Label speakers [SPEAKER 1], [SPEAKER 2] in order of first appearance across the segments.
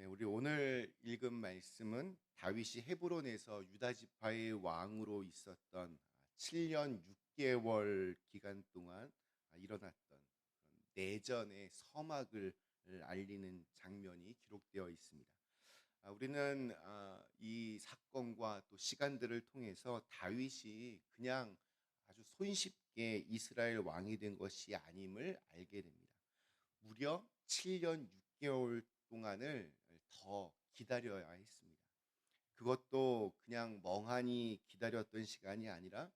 [SPEAKER 1] 네, 우리 오늘 읽은 말씀은 다윗이 헤브론에서 유다 지파의 왕으로 있었던 7년 6개월 기간 동안 일어났던 그런 내전의 서막을 알리는 장면이 기록되어 있습니다. 우리는 이 사건과 또 시간들을 통해서 다윗이 그냥 아주 손쉽게 이스라엘 왕이 된 것이 아님을 알게 됩니다. 무려 7년 6개월 동안을 더 기다려야 했습니다. 그것도 그냥 멍하니 기다렸던 시간이 아니라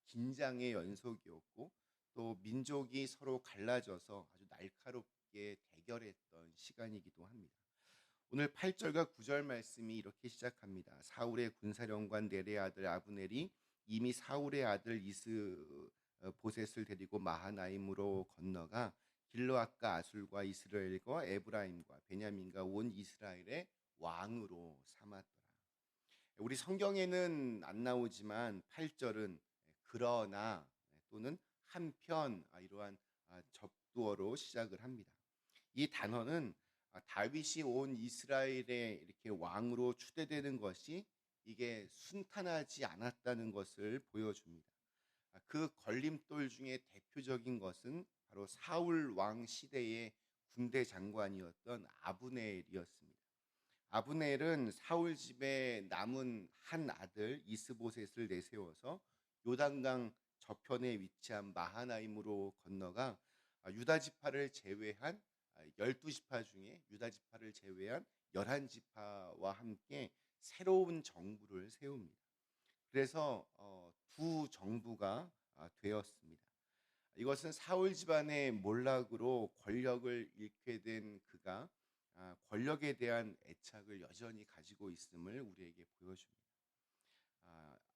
[SPEAKER 1] 긴장의 연속이었고, 또 민족이 서로 갈라져서 아주 날카롭게 대결했던 시간이기도 합니다. 오늘 8절과 9절 말씀이 이렇게 시작합니다. 사울의 군사령관 넬의 아들 아브넬이 이미 사울의 아들 이스보셋을 데리고 마하나임으로 건너가 길르앗과 아술과 이스라엘과 에브라임과 베냐민과 온 이스라엘의 왕으로 삼았더라. 우리 성경에는 안 나오지만 8절은 그러나 또는 한편 이러한 접두어로 시작을 합니다. 이 단어는 다윗이 온 이스라엘에 이렇게 왕으로 추대되는 것이 이게 순탄하지 않았다는 것을 보여줍니다. 그 걸림돌 중에 대표적인 것은 바로 사울 왕 시대의 군대 장관이었던 아브넬이었습니다. 아브넬은 사울 집에 남은 한 아들 이스보셋을 내세워서 요단강 저편에 위치한 마하나임으로 건너가 유다 지파를 제외한 12지파 중에 유다 지파를 제외한 11지파와 함께 새로운 정부를 세웁니다. 그래서 두 정부가 되었습니다. 이것은 사울 집안의 몰락으로 권력을 잃게 된 그가 권력에 대한 애착을 여전히 가지고 있음을 우리에게 보여줍니다.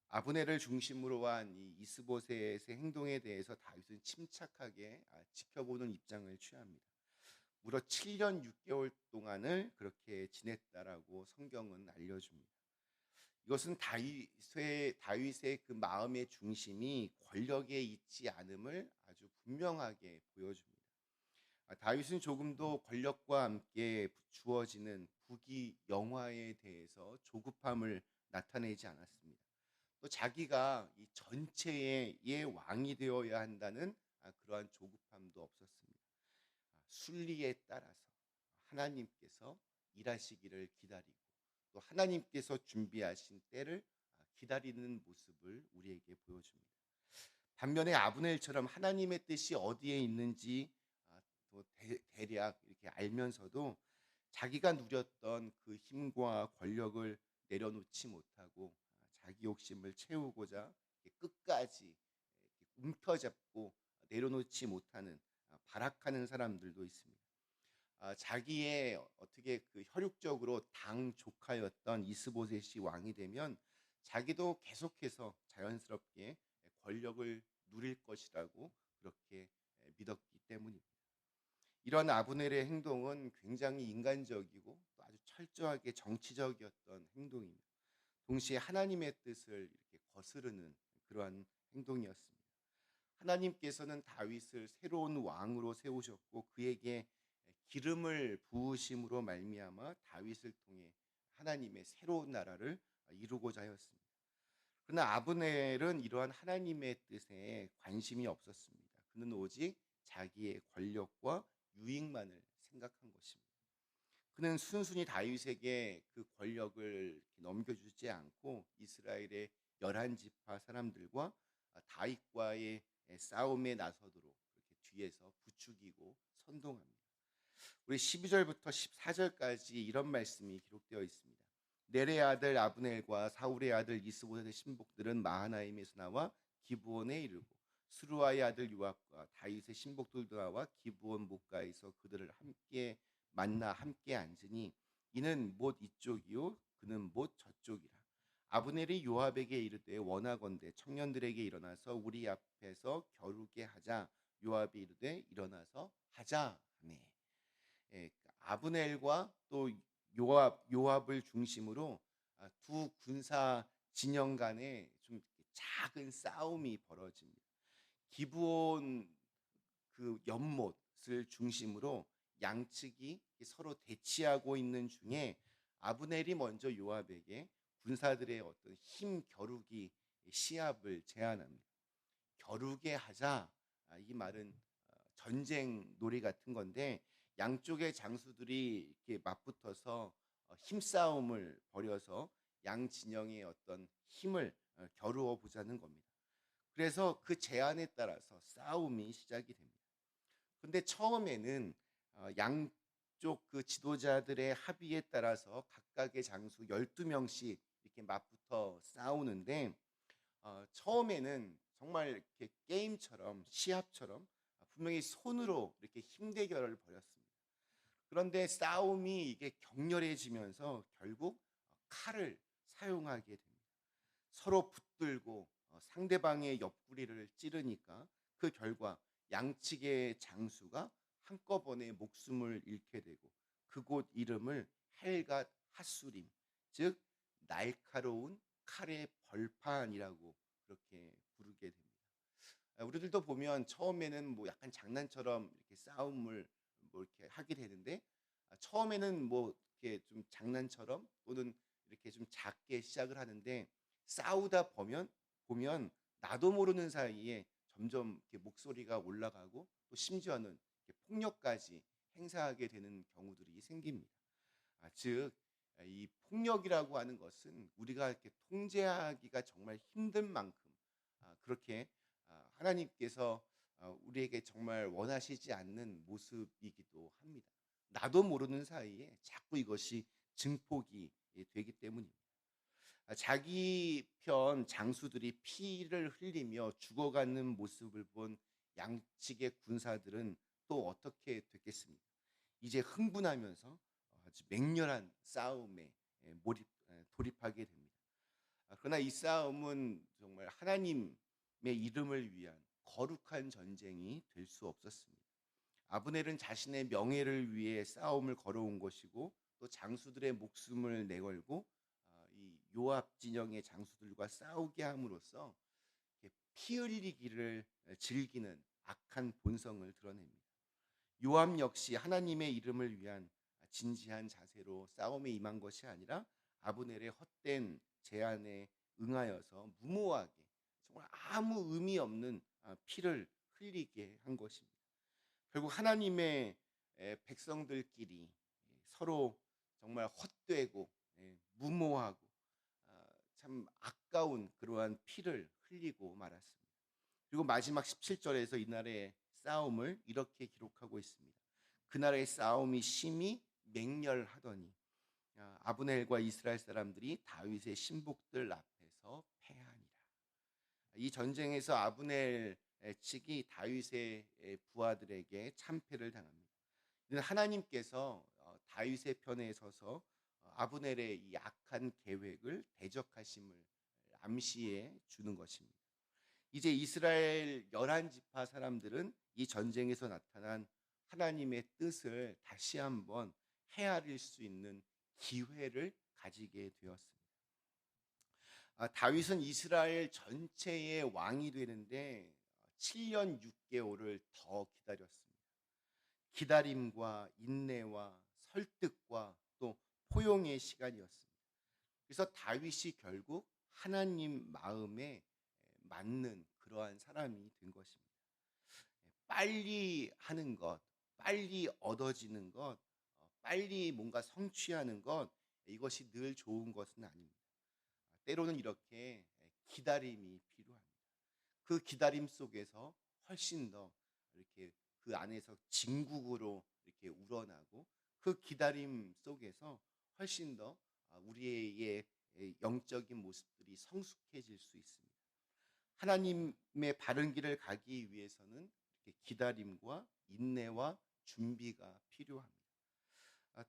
[SPEAKER 1] 아브넬을 중심으로 한 이 이스보셋의 행동에 대해서 다윗은 침착하게 지켜보는 입장을 취합니다. 무려 7년 6개월 동안을 그렇게 지냈다라고 성경은 알려줍니다. 이것은 다윗의 그 마음의 중심이 권력에 있지 않음을 아주 분명하게 보여줍니다. 다윗은 조금도 권력과 함께 주어지는 부귀영화에 대해서 조급함을 나타내지 않았습니다. 또 자기가 이 전체의 왕이 되어야 한다는 그러한 조급함도 없었습니다. 순리에 따라서 하나님께서 일하시기를 기다리고 또 하나님께서 준비하신 때를 기다리는 모습을 우리에게 보여줍니다. 반면에 아브넬처럼 하나님의 뜻이 어디에 있는지 또 대략 이렇게 알면서도 자기가 누렸던 그 힘과 권력을 내려놓지 못하고 자기 욕심을 채우고자 끝까지 움켜잡고 내려놓지 못하는 발악하는 사람들도 있습니다. 자기의 어떻게 그 혈육적으로 당 조카였던 이스보셋이 왕이 되면 자기도 계속해서 자연스럽게 권력을 누릴 것이라고 그렇게 믿었기 때문입니다. 이런 아브넬의 행동은 굉장히 인간적이고 또 아주 철저하게 정치적이었던 행동이며 동시에 하나님의 뜻을 이렇게 거스르는 그러한 행동이었습니다. 하나님께서는 다윗을 새로운 왕으로 세우셨고 그에게 기름을 부으심으로 말미암아 다윗을 통해 하나님의 새로운 나라를 이루고자 하였습니다. 그러나 아브넬은 이러한 하나님의 뜻에 관심이 없었습니다. 그는 오직 자기의 권력과 유익만을 생각한 것입니다. 그는 순순히 다윗에게 그 권력을 넘겨주지 않고 이스라엘의 11지파 사람들과 다윗과의 싸움에 나서도록 그렇게 뒤에서 부추기고 선동합니다. 우리 12절부터 14절까지 이런 말씀이 기록되어 있습니다. 넬의 아들 아브넬과 사울의 아들 이스보셋의 신복들은 마하나임에서 나와 기브온에 이르고 스루아의 아들 요압과 다윗의 신복들도 나와 기브온 목가에서 그들을 함께 만나 함께 앉으니 이는 못 이쪽이요 그는 못 저쪽이라. 아브넬이 요압에게 이르되 원하건대 청년들에게 일어나서 우리 앞에서 겨루게 하자. 요압이 이르되 일어나서 하자 하네. 아브넬과 또 요압을 중심으로 두 군사 진영 간에 좀 작은 싸움이 벌어집니다. 기브온 그 연못을 중심으로 양측이 서로 대치하고 있는 중에 아브넬이 먼저 요압에게 군사들의 어떤 힘 겨루기 시합을 제안합니다. 겨루게 하자. 이 말은 전쟁 놀이 같은 건데 양쪽의 장수들이 이렇게 맞붙어서 힘싸움을 벌여서 양 진영의 어떤 힘을 겨루어 보자는 겁니다. 그래서 그 제안에 따라서 싸움이 시작이 됩니다. 근데 처음에는 양쪽 그 지도자들의 합의에 따라서 각각의 장수 12명씩 이렇게 맞붙어 싸우는데 처음에는 정말 이렇게 게임처럼 시합처럼 분명히 손으로 이렇게 힘 대결을 벌였습니다. 그런데 싸움이 이게 격렬해지면서 결국 칼을 사용하게 됩니다. 서로 붙들고 상대방의 옆구리를 찌르니까 그 결과 양측의 장수가 한꺼번에 목숨을 잃게 되고 그곳 이름을 헬갓 핫수림, 즉 날카로운 칼의 벌판이라고 그렇게 부르게 됩니다. 우리들도 보면 처음에는 뭐 약간 장난처럼 이렇게 싸움을 뭐 이렇게 하게 되는데 처음에는 뭐 이렇게 좀 장난처럼 또는 이렇게 좀 작게 시작을 하는데 싸우다 보면 나도 모르는 사이에 점점 이렇게 목소리가 올라가고 또 심지어는 이렇게 폭력까지 행사하게 되는 경우들이 생깁니다. 즉, 이 폭력이라고 하는 것은 우리가 이렇게 통제하기가 정말 힘든 만큼 그렇게 하나님께서 우리에게 정말 원하시지 않는 모습이기도 합니다. 나도 모르는 사이에 자꾸 이것이 증폭이 되기 때문입니다. 자기 편 장수들이 피를 흘리며 죽어가는 모습을 본 양측의 군사들은 또 어떻게 됐겠습니까? 이제 흥분하면서 아주 맹렬한 싸움에 돌입하게 됩니다. 그러나 이 싸움은 정말 하나님의 이름을 위한 거룩한 전쟁이 될 수 없었습니다. 아브넬은 자신의 명예를 위해 싸움을 걸어온 것이고 또 장수들의 목숨을 내걸고 이 요압 진영의 장수들과 싸우게 함으로써 피 흘리기를 즐기는 악한 본성을 드러냅니다. 요압 역시 하나님의 이름을 위한 진지한 자세로 싸움에 임한 것이 아니라 아브넬의 헛된 제안에 응하여서 무모하게 정말 아무 의미 없는 피를 흘리게 한 것입니다. 결국 하나님의 백성들끼리 서로 정말 헛되고 무모하고 참 아까운 그러한 피를 흘리고 말았습니다. 그리고 마지막 17절에서 이날의 싸움을 이렇게 기록하고 있습니다. 그날의 싸움이 심히 맹렬하더니 아브넬과 이스라엘 사람들이 다윗의 신복들 앞에서 패하니라. 이 전쟁에서 아브넬 측이 다윗의 부하들에게 참패를 당합니다. 이는 하나님께서 다윗의 편에 서서 아브넬의 이 악한 계획을 대적하심을 암시해 주는 것입니다. 이제 이스라엘 11지파 사람들은 이 전쟁에서 나타난 하나님의 뜻을 다시 한번 헤아릴 수 있는 기회를 가지게 되었습니다. 다윗은 이스라엘 전체의 왕이 되는데 7년 6개월을 더 기다렸습니다. 기다림과 인내와 설득과 또 포용의 시간이었습니다. 그래서 다윗이 결국 하나님 마음에 맞는 그러한 사람이 된 것입니다. 빨리 하는 것, 빨리 얻어지는 것, 빨리 뭔가 성취하는 것, 이것이 늘 좋은 것은 아닙니다. 때로는 이렇게 기다림이 필요합니다. 그 기다림 속에서 훨씬 더 이렇게 그 안에서 진국으로 이렇게 우러나고 그 기다림 속에서 훨씬 더 우리의 영적인 모습들이 성숙해질 수 있습니다. 하나님의 바른 길을 가기 위해서는 이렇게 기다림과 인내와 준비가 필요합니다.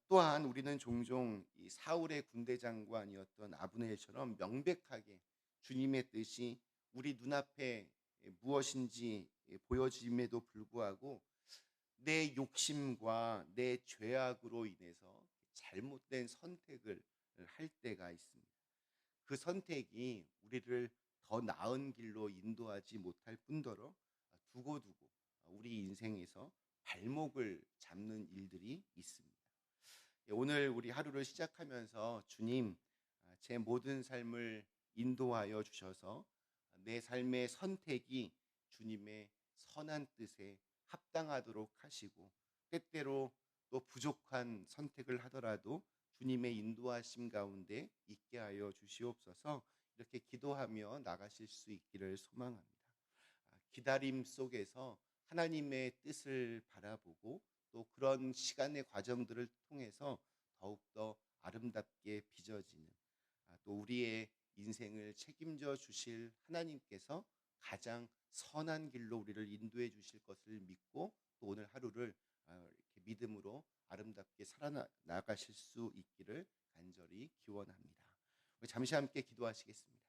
[SPEAKER 1] 또한 우리는 종종 이 사울의 군대 장관이었던 아브넬처럼 명백하게 주님의 뜻이 우리 눈앞에 무엇인지 보여짐에도 불구하고 내 욕심과 내 죄악으로 인해서 잘못된 선택을 할 때가 있습니다. 그 선택이 우리를 더 나은 길로 인도하지 못할 뿐더러 두고두고 우리 인생에서 발목을 잡는 일들이 있습니다. 예, 오늘 우리 하루를 시작하면서 주님, 제 모든 삶을 인도하여 주셔서 내 삶의 선택이 주님의 선한 뜻에 합당하도록 하시고, 때때로 또 부족한 선택을 하더라도 주님의 인도하심 가운데 있게 하여 주시옵소서. 이렇게 기도하며 나가실 수 있기를 소망합니다. 기다림 속에서 하나님의 뜻을 바라보고 또 그런 시간의 과정들을 통해서 더욱더 아름답게 빚어지는, 또 우리의 인생을 책임져 주실 하나님께서 가장 선한 길로 우리를 인도해 주실 것을 믿고, 또 오늘 하루를 이렇게 믿음으로 아름답게 살아나가실 수 있기를 간절히 기원합니다. 우리 잠시 함께 기도하시겠습니다.